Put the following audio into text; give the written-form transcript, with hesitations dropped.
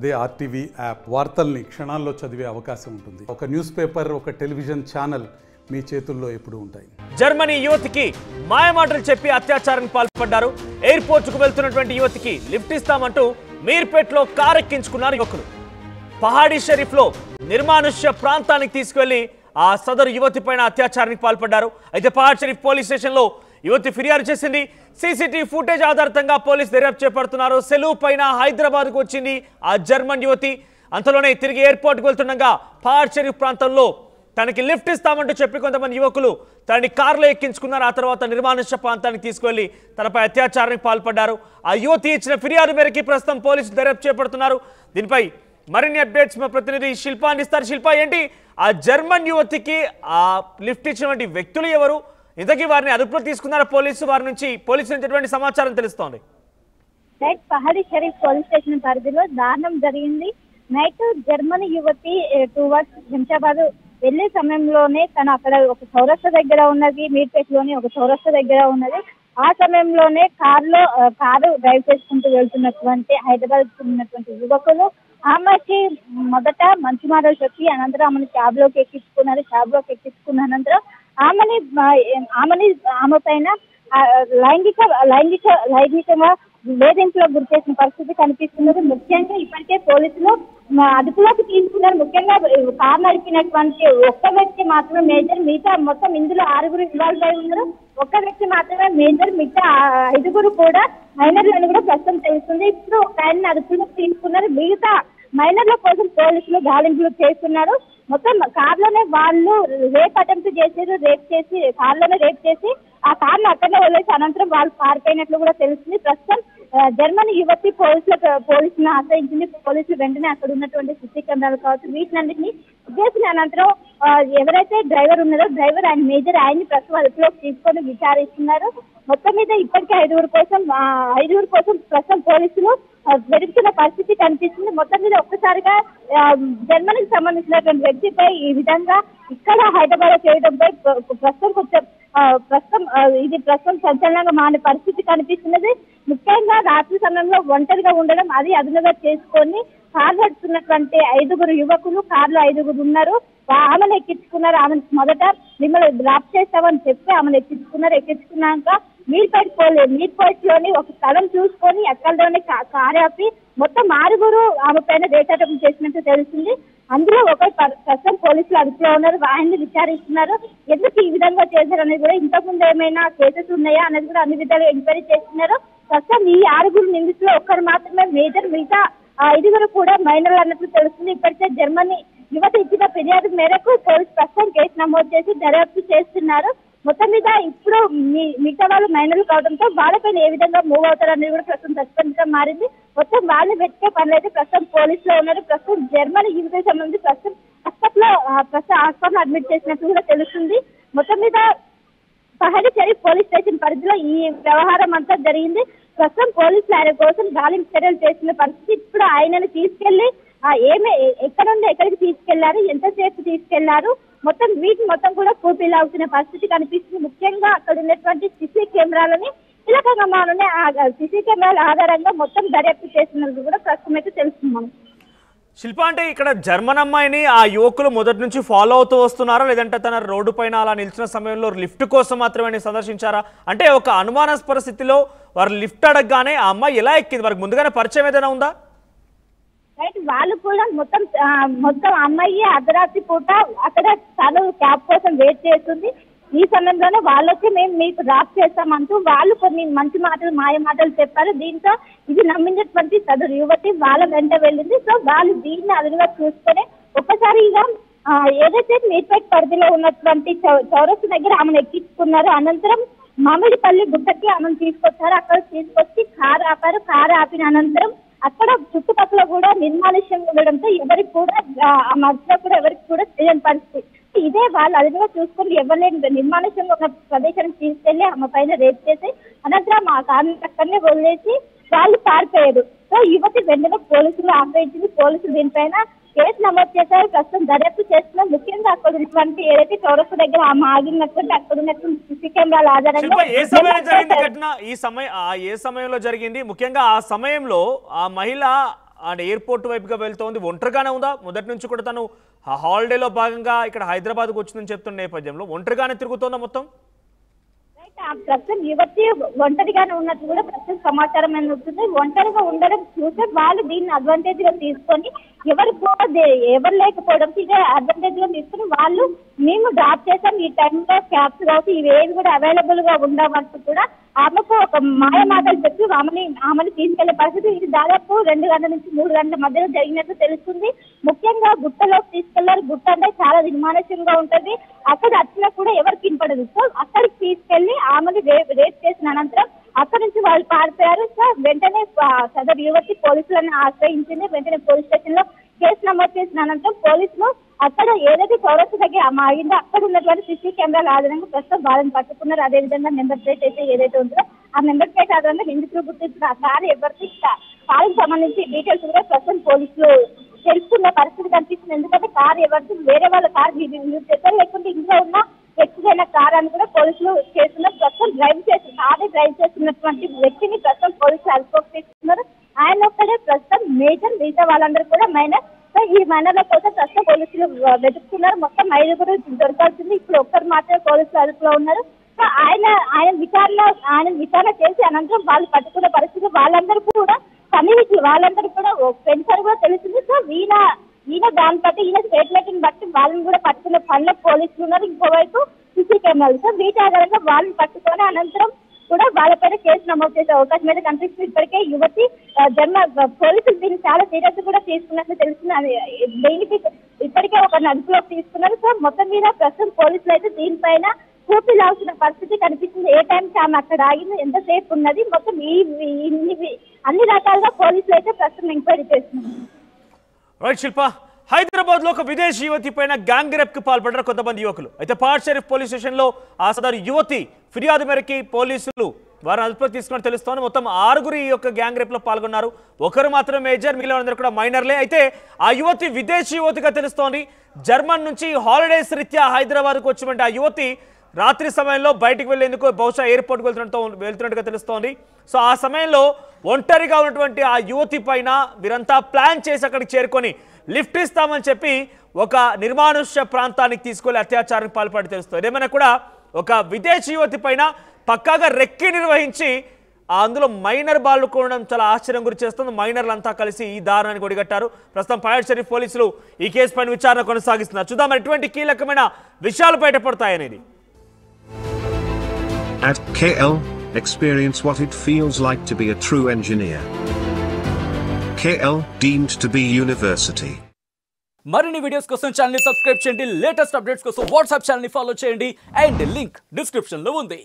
అదే RTV app వార్తల్ని క్షణాల్లో చదివే అవకాశం ఉంటుంది. ఒక న్యూస్ పేపర్, ఒక టెలివిజన్ ఛానల్ మీ చేతుల్లో ఎప్పుడూ ఉంటాయి. జర్మనీ యువతికి మాయమాటలు చెప్పి అత్యాచారానికి పాల్పడ్డారు. ఎయిర్పోర్ట్ కు వెళ్తున్నటువంటి యువతికి లిఫ్ట్ ఇస్తామంటూ మీర్పేట్లో కారెక్కించుకున్నారు యువకులు. పహాడీ షరీఫ్ లో నిర్మానుష్య ప్రాంతానికి తీసుకువెళ్లి ఆ సదరు యువతి పైన అత్యాచారానికి పాల్పడ్డారు. అయితే పహాడ్ షరీఫ్ పోలీస్ స్టేషన్ లో యువతి ఫిర్యాదు చేసింది. సీసీటీవీ ఫుటేజ్ ఆధారంగా పోలీసు దర్యాప్తు చేపడుతున్నారు. సెలవు పైన హైదరాబాద్ కు వచ్చింది ఆ జర్మన్ యువతి. అంతలోనే తిరిగి ఎయిర్పోర్ట్ కు వెళ్తుండగా పహాడ్ షరీఫ్ ప్రాంతంలో తనకి లిఫ్ట్ ఇస్తామంటూ చెప్పి కొంతమంది యువకులు తనని కారులో ఎక్కించుకున్నారు. ఆ తర్వాత నిర్మానుష్య ప్రాంతానికి తీసుకువెళ్లి తనపై అత్యాచారానికి పాల్పడ్డారు. ఆ యువతి ఇచ్చిన ఫిర్యాదు మేరకు ప్రస్తుతం పోలీసులు దర్యాప్తు చేపడుతున్నారు. దీనిపై మరిన్ని అప్డేట్స్ మా ప్రతినిధి శిల్ప అందిస్తారు. శిల్ప, ఏంటి ఆ జర్మన్ యువతికి ఆ లిఫ్ట్ ఇచ్చినటువంటి వ్యక్తులు ఎవరు? ఇంతకీ వారిని అదుపులో తీసుకున్నారా పోలీసు? వారి నుంచి ఎటువంటి సమాచారం తెలుస్తోంది? పహాడీ షరీఫ్ పోలీస్ స్టేషన్ పరిధిలో దారుణం జరిగింది. నైట్ జర్మనీ యువతి టువర్డ్స్ శంషాబాద్ వెళ్లే సమయంలోనే తను అక్కడ ఒక చౌరస్తా దగ్గర ఉన్నది, మీర్పేటలోని ఒక చౌరస్తా దగ్గర ఉన్నది. ఆ సమయంలోనే కారు డ్రైవ్ చేసుకుంటూ వెళ్తున్నటువంటి హైదరాబాద్ ఉన్నటువంటి యువకులు ఆమెకి మొదట మంచి మాటలు చెప్పి అనంతరం ఆమెను క్యాబ్ లోకి ఎక్కించుకున్న అనంతరం ఆమె పైన లైంగికంగా వేధింపులకు గురి చేసిన పరిస్థితి కనిపిస్తున్నది. ముఖ్యంగా ఇప్పటికే పోలీసులు అదుపులోకి తీసుకున్నారు. ముఖ్యంగా కారు నడిపినటువంటి ఒక్క వ్యక్తి మాత్రమే మేజర్, మిగతా మొత్తం ఇందులో 6 ఇన్వాల్వ్ అయి ఉన్నారు. ఒక్క వ్యక్తి మాత్రమే మేజర్, మిగతా 5 కూడా మైనర్లను కూడా ప్రస్తుతం తెలుస్తుంది. ఇప్పుడు ఒక ఆయన్ని అదుపులోకి తీసుకున్నారు. మిగతా మైనర్ల కోసం పోలీసులు గాలింపులు చేస్తున్నారు. మొత్తం కార్లోనే వాళ్ళు రేప్ అటెంప్ట్ చేసారు. కార్లోనే రేప్ చేసి ఆ కార్ను అక్కడనే వదిలేసి అనంతరం వాళ్ళు పారిపోయినట్లు కూడా తెలుస్తుంది. ప్రస్తుతం జర్మనీ యువతి పోలీసులను ఆశ్రయించింది. పోలీసులు వెంటనే అక్కడ ఉన్నటువంటి సీసీ కెమెరాలు కావచ్చు వీటినన్నింటినీ చేసిన అనంతరం ఎవరైతే డ్రైవర్ ఉన్నారో ఆయన మేజర్ ఆయన్ని ప్రస్తుతం అదుపులోకి తీసుకొని విచారిస్తున్నారు. మొత్తం మీద ఇప్పటికే 5 కోసం ప్రస్తుతం పోలీసులు వెతుకుతున్న పరిస్థితి కనిపిస్తుంది. మొత్తం మీద ఒక్కసారిగా జర్మనీకి సంబంధించినటువంటి వ్యక్తిపై ఈ విధంగా ఇక్కడ హైదరాబాద్ చేయడంపై ప్రస్తుతం సంచలనంగా మారిన పరిస్థితి కనిపిస్తున్నది. ముఖ్యంగా రాత్రి సమయంలో ఒంటరిగా ఉండడం, అది అదునుగా చేసుకొని కారు నడుపుతున్నటువంటి 5 యువకులు, కార్లో 5 ఉన్నారు. ఆమెను ఎక్కించుకున్నారు. ఆమెను మొదట మిమ్మల్ని డ్రాప్ చేస్తామని చెప్పి ఆమెను ఎక్కించుకున్నాక మీర్పేట్ లోని ఒక స్థలం చూసుకొని ఎక్కడలోనే కారు ఆపి మొత్తం 6 ఆమె పైన రేటాటం చేసినట్టు తెలిసింది. అందులో ప్రస్తుతం పోలీసులు అదుపులో ఉన్నారు. ఆయన్ని విచారిస్తున్నారు. ఎందుకు ఈ విధంగా చేశారు అనేది కూడా, ఇంతకుముందు ఏమైనా కేసెస్ ఉన్నాయా అనేది కూడా అన్ని విధాలుగా ఎంక్వైరీ చేస్తున్నారు. ప్రస్తుతం ఈ 6 నిందితులు ఒక్కరు మాత్రమే మేజర్, మిగతా 5 కూడా మైనర్లు అన్నట్లు తెలుస్తుంది. ఇప్పటికే జర్మనీ యువత ఇచ్చిన ఫిర్యాదు మేరకు పోలీసు ప్రస్తుతం కేసు నమోదు చేసి దర్యాప్తు చేస్తున్నారు. మొత్తం మీద ఇప్పుడు మిగతా వాళ్ళు మైనర్లు కావడంతో వాళ్ళపైన ఏ విధంగా మూవ్ అవుతారనేది కూడా ప్రస్తుతం సస్పెన్స్గా మారింది. మొత్తం వాళ్ళని వెతికే పనులు అయితే ప్రస్తుతం పోలీసులో ఉన్నారు. ప్రస్తుతం జర్మనీ యువతకి సంబంధించి ప్రస్తుతం హాస్పిటల్ అడ్మిట్ చేసినట్టు కూడా తెలుస్తుంది. మొత్తం మీద పహాడీ షరీఫ్ పోలీస్ స్టేషన్ పరిధిలో ఈ వ్యవహారం అంతా జరిగింది. ప్రస్తుతం పోలీసులు ఆయన కోసం గాలింపు చర్యలు చేసిన పరిస్థితి. ఇప్పుడు ఆయనను తీసుకెళ్లి ఎక్కడ నుండి ఎక్కడికి తీసుకెళ్లారు, ఎంతసేపు తీసుకెళ్లారు, వీటిని మొత్తం కూడా కూపీలు అవుతున్న పరిస్థితి కనిపిస్తుంది. ముఖ్యంగా అక్కడ ఉన్నటువంటి సీసీ కెమెరాలని కీలకంగా మారునే సీసీ కెమెరాల ఆధారంగా మొత్తం దర్యాప్తు చేస్తున్నది కూడా ప్రస్తుతం అయితే తెలుస్తున్నాం. శిల్ప, అంటే ఇక్కడ జర్మన్ అమ్మాయిని ఆ యువకులు మొదటి నుంచి ఫాలో అవుతూ వస్తున్నారా, లేదంటే తన రోడ్డు పైన అలా నిలిచిన సమయంలో లిఫ్ట్ కోసం మాత్రమే సందర్శించారా? అంటే ఒక అనుమానాస్పద స్థితిలో వారు లిఫ్ట్ అడగగానే ఆ అమ్మాయి ఎలా ఎక్కింది? వారికి ముందుగానే పరిచయం ఏదైనా ఉందా? రైట్, వాళ్ళు కూడా మొత్తం అమ్మాయి అర్ధరాత్రి పూట అక్కడ తను క్యాబ్ కోసం వెయిట్ చేస్తుంది. ఈ సమయంలోనే వాళ్ళొచ్చి మేము మీకు డ్రాప్ చేస్తామంటూ వాళ్ళు కొన్ని మంచి మాయ మాటలు చెప్పారు. దీంతో ఇది నమ్మినటువంటి సదరు యువతి వాళ్ళ వెంట వెళ్ళింది. సో వాళ్ళు దీన్ని అదునుగా చూసుకొని ఒక్కసారిగా ఏదైతే మీర్పేట్ పరిధిలో ఉన్నటువంటి చౌరస్తా దగ్గర ఆమెను ఎక్కించుకున్నారు. అనంతరం మామిడిపల్లి గుట్టకి ఆమెను తీసుకొచ్చారు. అక్కడ తీసుకొచ్చి కారు ఆపారు. కారు ఆపిన అనంతరం అక్కడ చుట్టుపక్కల కూడా నిర్మానుష్యంగా ఉండడంతో ఎవరికి కూడా ఆ మధ్యలో కూడా ఎవరికి కూడా తెలియని పరిస్థితి. ఇదే వాళ్ళు అదునుగా చూసుకొని ఎవరిని నిర్మానుష్యంగా ఒక ప్రదేశానికి తీసుకెళ్లి ఆమె పైన రేప్ చేసి అనంతరం ఆ కారుని అక్కడనే వదిలేసి వాళ్ళు పారిపోయారు. సో యువతి వెంటనే పోలీసులు ఆశ్రయించింది. పోలీసులు దీనిపైన కేసు నమోదు చేశారు. ప్రస్తుతం దర్యాప్తు చేస్తున్నారు. ముఖ్యంగా అక్కడ ఉన్నటువంటి ఏదైతే చౌరస్తా దగ్గర ఆమె ఆగినటువంటి అక్కడ ఉన్నటువంటి సీసీ కెమెరాల ఆధారంగా ఏ సమయంలో జరిగింది? ముఖ్యంగా ఆ సమయంలో ఆ మహిళ ఎయిర్పోర్ట్ వైపుగా వెళ్తోంది, ఒంటరిగానే ఉందా? మొదటి నుంచి కూడా తను హాలిడేలో భాగంగా ఇక్కడ హైదరాబాద్కు వచ్చిందని చెప్తున్న నేపథ్యంలో ఒంటరిగానే తిరుగుతోందా మొత్తం? ప్రస్తుతం యువతి ఒంటరిగానే ఉన్నట్టు కూడా ప్రస్తుతం సమాచారం అందుతుంది. ఒంటరిగా ఉండడం చూస్తే వాళ్ళు దీన్ని అడ్వాంటేజ్ గా తీసుకొని ఎవరు లేకపోవడం ఇదే అడ్వాంటేజ్ గా తీసుకుని వాళ్ళు మేము డ్రాప్ చేసాం, ఈ టైంలో క్యాబ్స్ కావచ్చు ఇవేవి కూడా అవైలబుల్ గా ఉండవంటూ కూడా ఆమెకు ఒక మాయ మాటలు చెప్పి ఆమెను తీసుకెళ్లే పరిస్థితి. ఇది దాదాపు 2 గంటల నుంచి 3 గంటల మధ్యలో జరిగినట్టు తెలుస్తుంది. ముఖ్యంగా గుట్టలోకి తీసుకెళ్లారు. గుట్ట అంటే చాలా నిర్మానుష్యంగా ఉంటది, అక్కడ వచ్చినా కూడా ఎవరికి వినపడదు. సో అక్కడికి తీసుకెళ్లి ఆమెను రేప్ చేసిన అనంతరం అక్కడి నుంచి వాళ్ళు పారిపోయారు. సో వెంటనే సదరు యువతి పోలీసులను ఆశ్రయించింది. వెంటనే పోలీస్ స్టేషన్ లో కేసు నమోదు చేసిన అనంతరం పోలీసులు అక్కడ ఏదైతే చౌరస్తా దగ్గర ఆగిందో అక్కడ ఉన్నటువంటి సీసీ కెమెరాల ఆధారంగా ప్రస్తుతం వాళ్ళని పట్టుకున్నారు. అదేవిధంగా నెంబర్ ప్లేట్ అయితే ఏదైతే ఉందో ఆ నెంబర్ ప్లేట్ ఆధారంగా నిందితులు గుర్తించిన ఆ కారు ఎవరికి కారుకు సంబంధించి డీటెయిల్స్ కూడా ప్రస్తుతం పోలీసులు తెలుసుకున్న పరిస్థితి కనిపిస్తుంది. ఎందుకంటే కారు ఎవరికి వేరే వాళ్ళ కారు యూజ్ చేస్తారు, లేకుంటే ఇంట్లో ఉన్న వ్యక్తిగత కారు అని కూడా పోలీసులు చేస్తున్నారు. ప్రస్తుతం డ్రైవ్ చేస్తున్నటువంటి వ్యక్తిని ప్రస్తుతం పోలీసులు అదుపులోకి తీసుకున్నారు. ఆయన ఒక్కడే ప్రస్తుతం మేజర్, మిగతా వాళ్ళందరూ కూడా మైనర్. సో ఈ మైనర్ల కోసం ప్రస్తుతం పోలీసులు వెతుకుతున్నారు. మొత్తం 5 దొరకాల్సింది, ఇప్పుడు ఒక్కరు మాత్రమే పోలీసులు అదుపులో ఉన్నారు. సో ఆయన విచారణ చేసి అనంతరం వాళ్ళు పట్టుకున్న పరిస్థితి. వాళ్ళందరూ కూడా సన్నిహితులు, వాళ్ళందరూ కూడా ఫ్రెండ్స్ అని కూడా తెలిసింది. సో ఈయన దాన్ని బట్టి ఈయన స్టేట్మెంట్ని బట్టి వాళ్ళని కూడా పట్టుకున్న పనుల పోలీసులు ఉన్నారు. ఇంకోవైపు సీసీ కెమెరాలు. సో వీటి ఆధారంగా వాళ్ళని పట్టుకొని అనంతరం కూడా వాళ్ళపైన కేసు నమోదు చేసే అవకాశం అయితే కనిపిస్తుంది. ఇప్పటికే యువతి పోలీసులు దీన్ని చాలా సీరియస్ కూడా తీసుకున్నట్లు తెలుస్తుంది. దీనికి ఇప్పటికే ఒక అదుపులోకి తీసుకున్నారు. సో మొత్తం మీద ప్రస్తుతం పోలీసులు అయితే దీనిపైన పూర్తి లాల్సిన పరిస్థితి కనిపిస్తుంది. ఏ టైంకి ఆమె అక్కడ ఆగింది, ఎంతసేపు ఉన్నది, మొత్తం అన్ని రకాలుగా పోలీసులు అయితే ప్రస్తుతం ఎంక్వైరీ చేస్తున్నారు. రైట్ శిల్ప, హైదరాబాద్ లో ఒక విదేశీ యువతి పైన గ్యాంగ్ రేప్ కి పాల్పడ్డారు కొంతమంది యువకులు. అయితే పాట్ షరీఫ్ పోలీస్ స్టేషన్ లో ఆ సదరు యువతి ఫిర్యాదు మేరకు పోలీసులు వారిని అదుపులోకి తీసుకుని తెలుస్తోంది. మొత్తం 6 ఈ యొక్క గ్యాంగ్ రేప్ లో పాల్గొన్నారు. ఒకరు మాత్రం మేజర్, మిగిలిన అందరూ కూడా మైనర్లే. అయితే ఆ యువతి విదేశీ యువతిగా తెలుస్తోంది. జర్మన్ నుంచి హాలిడేస్ రీత్యా హైదరాబాద్కు వచ్చినటువంటి ఆ యువతి రాత్రి సమయంలో బయటికి వెళ్లేందుకు బహుశా ఎయిర్పోర్ట్కి వెళ్తున్నట్టుగా తెలుస్తోంది. సో ఆ సమయంలో ఒంటరిగా ఉన్నటువంటి ఆ యువతి పైన వీరంతా ప్లాన్ చేసి అక్కడికి చేరుకొని లిఫ్ట్ ఇస్తామని చెప్పి ఒక నిర్మానుష్య ప్రాంతానికి తీసుకెళ్లి అత్యాచారానికి పాల్పడి తెలుస్తుంది. ఏమైనా కూడా ఒక విదేశీ యువతి పైన పక్కాగా రెక్కి నిర్వహించి అందులో మైనర్ బాలు కూడడం చాలా ఆశ్చర్యం గురి చేస్తుంది. మైనర్లంతా కలిసి ఈ దారుణానికి ఒడిగట్టారు. ప్రస్తుతం పాట్ షరీఫ్ పోలీసులు ఈ కేసు పైన విచారణ కొనసాగిస్తున్నారు. చూద్దాం ఎటువంటి కీలకమైన విషయాలు బయటపడతాయనేది. At KL, experience what it feels like to be a true engineer. KL, deemed to be university. మరిన్ని వీడియోస్ కోసం ఛానల్ ని సబ్స్క్రైబ్ చేయండి. లేటెస్ట్ అప్డేట్స్ కోసం వాట్సాప్ ఛానల్ ని ఫాలో చేయండి. అండ్ లింక్ డిస్క్రిప్షన్ లో ఉంది.